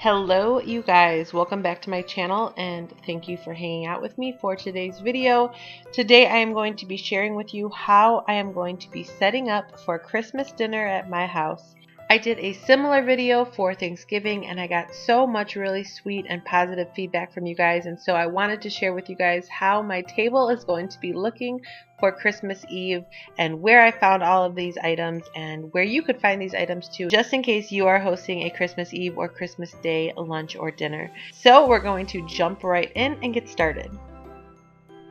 Hello you guys, welcome back to my channel and thank you for hanging out with me for today's video. Today I am going to be sharing with you how I am going to be setting up for Christmas dinner at my house. I did a similar video for Thanksgiving and I got so much really sweet and positive feedback from you guys, and so I wanted to share with you guys how my table is going to be looking for Christmas Eve and where I found all of these items and where you could find these items too, just in case you are hosting a Christmas Eve or Christmas Day lunch or dinner. So we're going to jump right in and get started.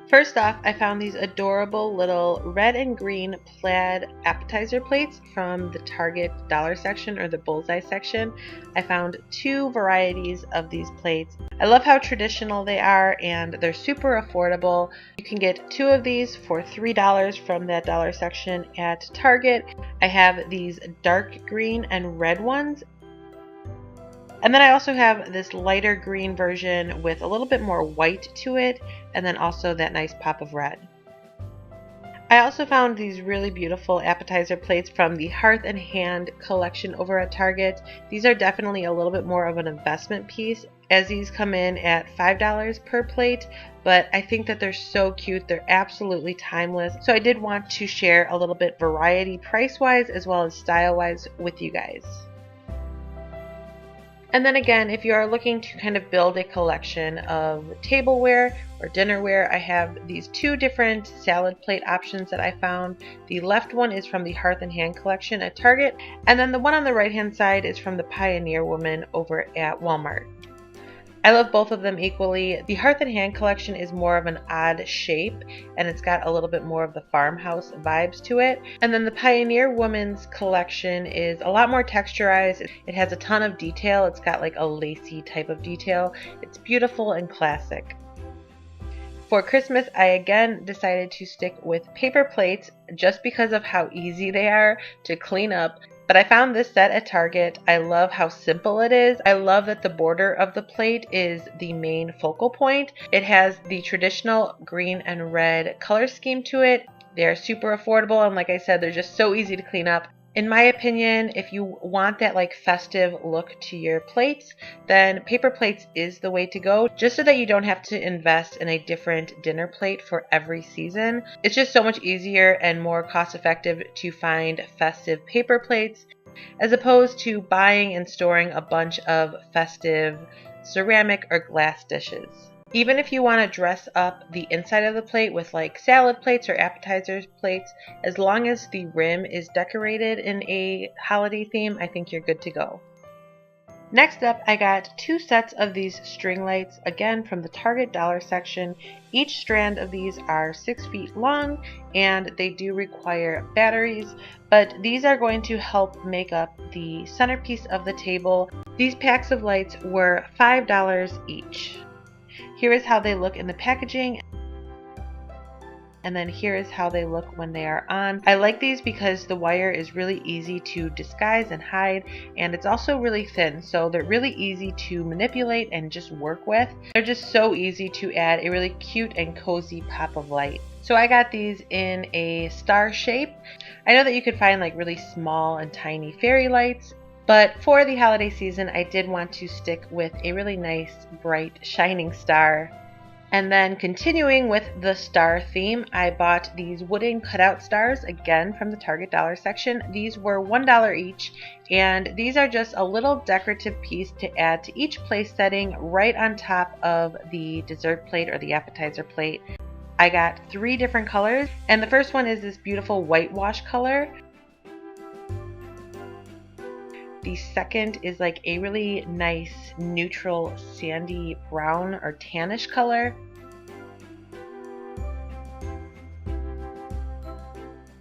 First off, I found these adorable little red and green plaid appetizer plates from the Target dollar section or the bullseye section. I found two varieties of these plates. I love how traditional they are and they're super affordable. You can get two of these for $3 from that dollar section at Target. I have these dark green and red ones. And then I also have this lighter green version with a little bit more white to it, and then also that nice pop of red. I also found these really beautiful appetizer plates from the Hearth and Hand collection over at Target. These are definitely a little bit more of an investment piece, as these come in at $5 per plate, but I think that they're so cute. They're absolutely timeless. So I did want to share a little bit variety price-wise as well as style-wise with you guys. And then again, if you are looking to kind of build a collection of tableware or dinnerware, I have these two different salad plate options that I found. The left one is from the Hearth and Hand collection at Target, and then the one on the right hand side is from the Pioneer Woman over at Walmart. I love both of them equally. The Hearth and Hand collection is more of an odd shape and it's got a little bit more of the farmhouse vibes to it. And then the Pioneer Woman's collection is a lot more texturized. It has a ton of detail. It's got like a lacy type of detail. It's beautiful and classic. For Christmas, I again decided to stick with paper plates just because of how easy they are to clean up. But I found this set at Target. I love how simple it is. I love that the border of the plate is the main focal point. It has the traditional green and red color scheme to it. They're super affordable, and like I said, they're just so easy to clean up. In my opinion, if you want that like festive look to your plates, then paper plates is the way to go, just so that you don't have to invest in a different dinner plate for every season. It's just so much easier and more cost effective to find festive paper plates as opposed to buying and storing a bunch of festive ceramic or glass dishes. Even if you want to dress up the inside of the plate with like salad plates or appetizer plates, as long as the rim is decorated in a holiday theme, I think you're good to go. Next up, I got two sets of these string lights, again from the Target dollar section. Each strand of these are 6 feet long and they do require batteries, but these are going to help make up the centerpiece of the table. These packs of lights were $5 each. Here is how they look in the packaging, and then here is how they look when they are on. I like these because the wire is really easy to disguise and hide, and it's also really thin, so they're really easy to manipulate and just work with. They're just so easy to add a really cute and cozy pop of light. So I got these in a star shape. I know that you could find like really small and tiny fairy lights, but for the holiday season, I did want to stick with a really nice, bright, shining star. And then continuing with the star theme, I bought these wooden cutout stars, again from the Target dollar section. These were $1 each, and these are just a little decorative piece to add to each place setting right on top of the dessert plate or the appetizer plate. I got 3 different colors, and the first one is this beautiful whitewash color. The second is like a really nice neutral sandy brown or tannish color.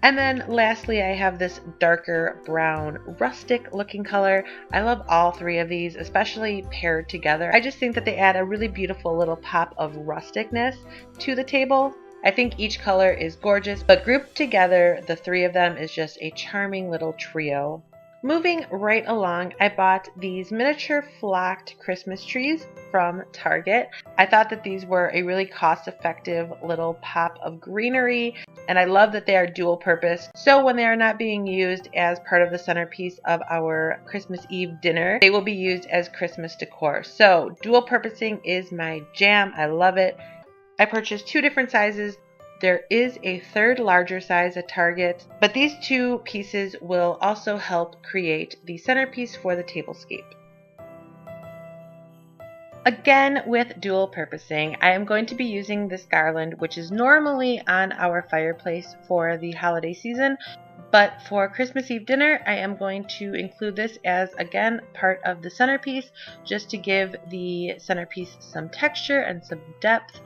And then lastly, I have this darker brown rustic looking color. I love all 3 of these, especially paired together. I just think that they add a really beautiful little pop of rusticness to the table. I think each color is gorgeous, but grouped together, the 3 of them is just a charming little trio. Moving right along, I bought these miniature flocked Christmas trees from Target. I thought that these were a really cost-effective little pop of greenery, and I love that they are dual purpose. So when they are not being used as part of the centerpiece of our Christmas Eve dinner, they will be used as Christmas decor. So dual purposing is my jam. I love it. I purchased 2 different sizes. There is a third larger size at Target, but these 2 pieces will also help create the centerpiece for the tablescape. Again, with dual purposing, I am going to be using this garland, which is normally on our fireplace for the holiday season, but for Christmas Eve dinner, I am going to include this as, again, part of the centerpiece, just to give the centerpiece some texture and some depth.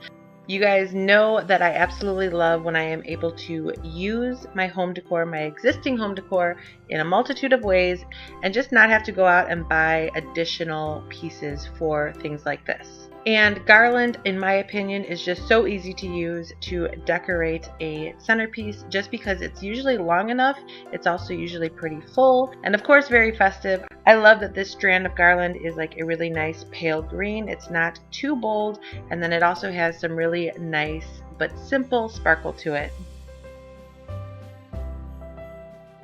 You guys know that I absolutely love when I am able to use my home decor, my existing home decor, in a multitude of ways and just not have to go out and buy additional pieces for things like this. And garland, in my opinion, is just so easy to use to decorate a centerpiece just because it's usually long enough. It's also usually pretty full and of course very festive. I love that this strand of garland is like a really nice pale green. It's not too bold, and then it also has some really nice but simple sparkle to it.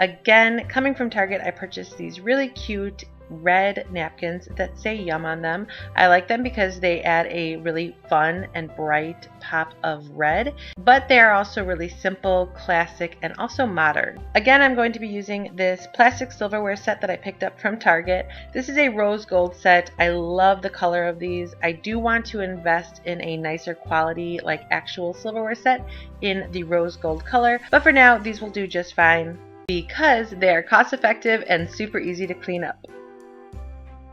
Again, coming from Target, I purchased these really cute red napkins that say yum on them. I like them because they add a really fun and bright pop of red, but they are also really simple, classic, and also modern. Again, I'm going to be using this plastic silverware set that I picked up from Target. This is a rose gold set. I love the color of these. I do want to invest in a nicer quality, like actual silverware set in the rose gold color, but for now, these will do just fine because they are cost effective and super easy to clean up.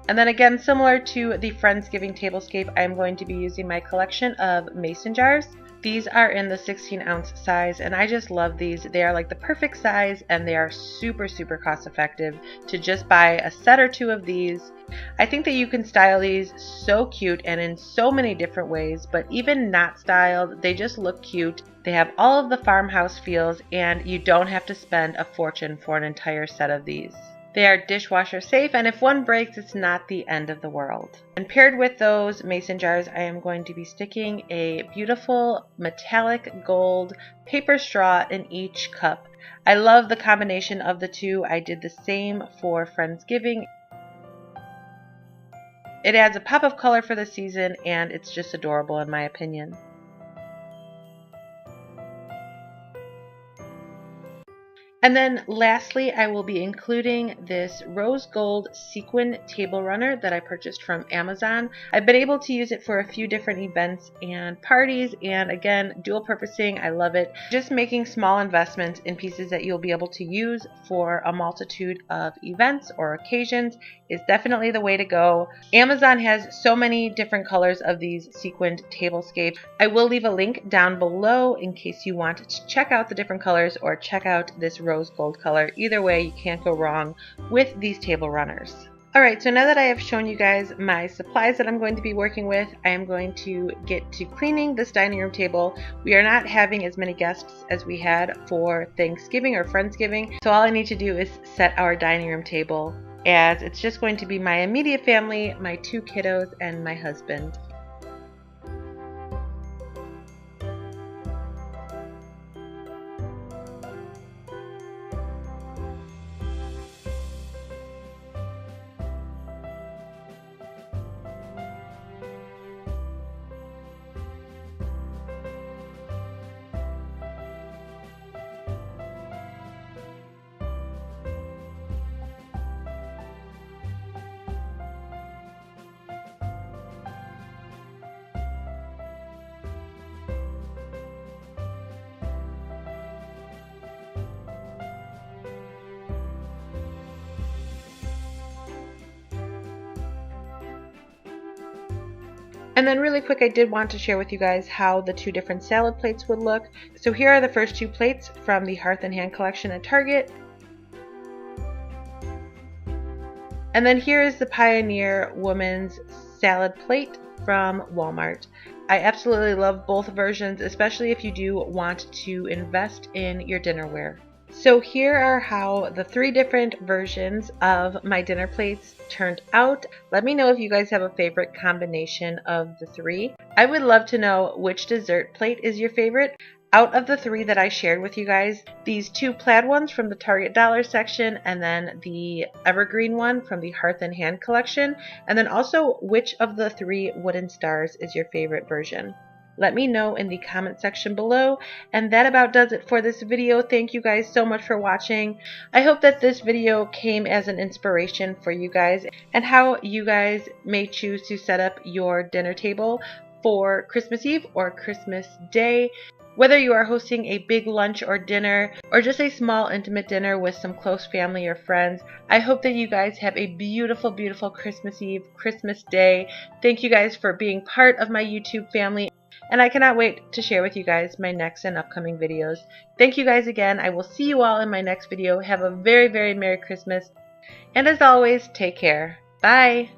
And then again, similar to the Friendsgiving tablescape, I'm going to be using my collection of mason jars. These are in the 16-ounce size, and I just love these. They are like the perfect size, and they are super cost effective to just buy a set or 2 of these. I think that you can style these so cute and in so many different ways, but even not styled, they just look cute. They have all of the farmhouse feels, and you don't have to spend a fortune for an entire set of these. They are dishwasher safe, and if one breaks, it's not the end of the world. And paired with those mason jars, I am going to be sticking a beautiful metallic gold paper straw in each cup. I love the combination of the 2. I did the same for Friendsgiving. It adds a pop of color for the season, and it's just adorable in my opinion. And then lastly, I will be including this rose gold sequin table runner that I purchased from Amazon. I've been able to use it for a few different events and parties, and again, dual purposing, I love it. Just making small investments in pieces that you'll be able to use for a multitude of events or occasions is definitely the way to go. Amazon has so many different colors of these sequined tablescapes. I will leave a link down below in case you want to check out the different colors or check out this rose gold color. Either way, you can't go wrong with these table runners. Alright, so now that I have shown you guys my supplies that I'm going to be working with, I am going to get to cleaning this dining room table. We are not having as many guests as we had for Thanksgiving or Friendsgiving, so all I need to do is set our dining room table, as it's just going to be my immediate family, my 2 kiddos, and my husband. And then really quick, I did want to share with you guys how the 2 different salad plates would look. So here are the first 2 plates from the Hearth and Hand collection at Target. And then here is the Pioneer Woman's Salad Plate from Walmart. I absolutely love both versions, especially if you do want to invest in your dinnerware. So here are how the 3 different versions of my dinner plates turned out. Let me know if you guys have a favorite combination of the 3. I would love to know which dessert plate is your favorite. Out of the 3 that I shared with you guys, these 2 plaid ones from the Target Dollar section, and then the evergreen one from the Hearth and Hand collection, and then also which of the 3 wooden stars is your favorite version. Let me know in the comment section below. And that about does it for this video. Thank you guys so much for watching. I hope that this video came as an inspiration for you guys and how you guys may choose to set up your dinner table for Christmas Eve or Christmas Day. Whether you are hosting a big lunch or dinner or just a small intimate dinner with some close family or friends, I hope that you guys have a beautiful, beautiful Christmas Eve, Christmas Day. Thank you guys for being part of my YouTube family. And I cannot wait to share with you guys my next and upcoming videos. Thank you guys again. I will see you all in my next video. Have a very, very Merry Christmas. And as always, take care. Bye.